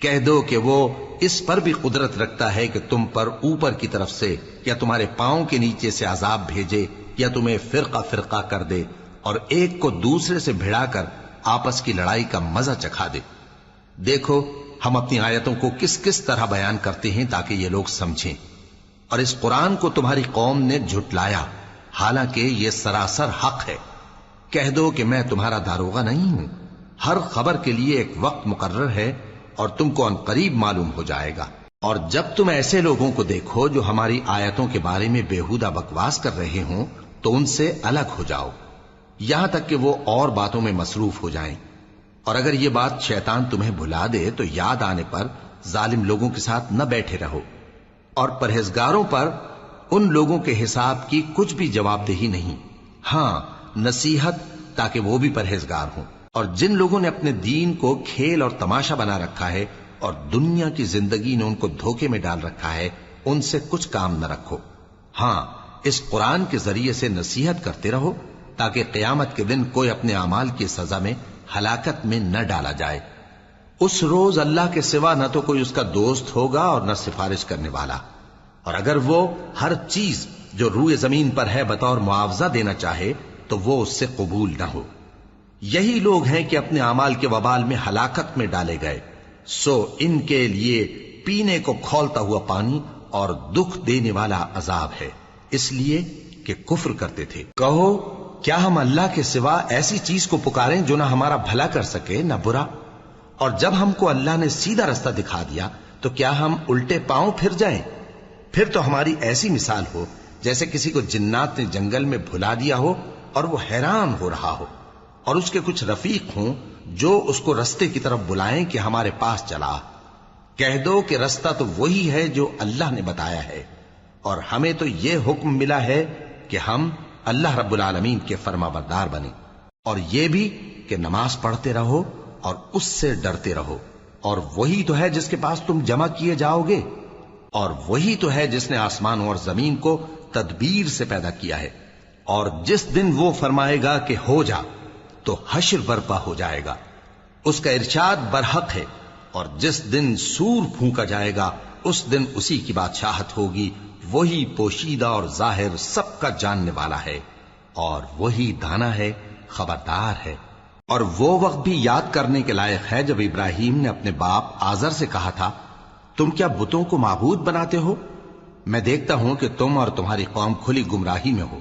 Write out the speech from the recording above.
کہہ دو کہ وہ اس پر بھی قدرت رکھتا ہے کہ تم پر اوپر کی طرف سے یا تمہارے پاؤں کے نیچے سے عذاب بھیجے یا تمہیں فرقہ فرقہ کر دے اور ایک کو دوسرے سے بھڑا کر آپس کی لڑائی کا مزہ چکھا دے۔ دیکھو ہم اپنی آیتوں کو کس کس طرح بیان کرتے ہیں تاکہ یہ لوگ سمجھیں۔ اور اس قرآن کو تمہاری قوم نے جھٹلایا حالانکہ یہ سراسر حق ہے۔ کہہ دو کہ میں تمہارا داروغہ نہیں ہوں، ہر خبر کے لیے ایک وقت مقرر ہے اور تم کو عنقریب معلوم ہو جائے گا۔ اور جب تم ایسے لوگوں کو دیکھو جو ہماری آیتوں کے بارے میں بےہودہ بکواس کر رہے ہوں تو ان سے الگ ہو جاؤ یہاں تک کہ وہ اور باتوں میں مصروف ہو جائیں۔ اور اگر یہ بات شیطان تمہیں بھلا دے تو یاد آنے پر ظالم لوگوں کے ساتھ نہ بیٹھے رہو، اور پرہیزگاروں پر ان لوگوں کے حساب کی کچھ بھی جواب دہی نہیں، ہاں نصیحت تاکہ وہ بھی پرہیزگار ہوں۔ اور جن لوگوں نے اپنے دین کو کھیل اور تماشا بنا رکھا ہے اور دنیا کی زندگی نے ان کو دھوکے میں ڈال رکھا ہے، ان سے کچھ کام نہ رکھو، ہاں اس قرآن کے ذریعے سے نصیحت کرتے رہو تاکہ قیامت کے دن کوئی اپنے اعمال کی سزا میں ہلاکت میں نہ ڈالا جائے۔ اس روز اللہ کے سوا نہ تو کوئی اس کا دوست ہوگا اور نہ سفارش کرنے والا، اور اگر وہ ہر چیز جو روئے زمین پر ہے بطور معاوضہ دینا چاہے تو وہ اس سے قبول نہ ہو۔ یہی لوگ ہیں کہ اپنے اعمال کے وبال میں ہلاکت میں ڈالے گئے، سو ان کے لیے پینے کو کھولتا ہوا پانی اور دکھ دینے والا عذاب ہے، اس لیے کہ کفر کرتے تھے۔ کہو کیا ہم اللہ کے سوا ایسی چیز کو پکاریں جو نہ ہمارا بھلا کر سکے نہ برا؟ اور جب ہم کو اللہ نے سیدھا رستہ دکھا دیا تو کیا ہم الٹے پاؤں پھر جائیں؟ پھر تو ہماری ایسی مثال ہو جیسے کسی کو جنات نے جنگل میں بھلا دیا ہو اور وہ حیران ہو رہا ہو، اور اس کے کچھ رفیق ہوں جو اس کو رستے کی طرف بلائیں کہ ہمارے پاس چلا۔ کہہ دو کہ رستہ تو وہی ہے جو اللہ نے بتایا ہے، اور ہمیں تو یہ حکم ملا ہے کہ ہم اللہ رب العالمین کے فرما بردار بنیں، اور یہ بھی کہ نماز پڑھتے رہو اور اس سے ڈرتے رہو، اور وہی تو ہے جس کے پاس تم جمع کیے جاؤ گے، اور وہی تو ہے جس نے آسمانوں اور زمین کو تدبیر سے پیدا کیا ہے، اور جس دن وہ فرمائے گا کہ ہو جا تو حشر برپا ہو جائے گا، اس کا ارشاد برحق ہے، اور جس دن سور پھونکا جائے گا اس دن اسی کی بادشاہت ہوگی، وہی پوشیدہ اور ظاہر سب کا جاننے والا ہے، اور وہی دانا ہے خبردار ہے۔ اور وہ وقت بھی یاد کرنے کے لائق ہے جب ابراہیم نے اپنے باپ آزر سے کہا تھا، تم کیا بتوں کو معبود بناتے ہو؟ میں دیکھتا ہوں کہ تم اور تمہاری قوم کھلی گمراہی میں ہو۔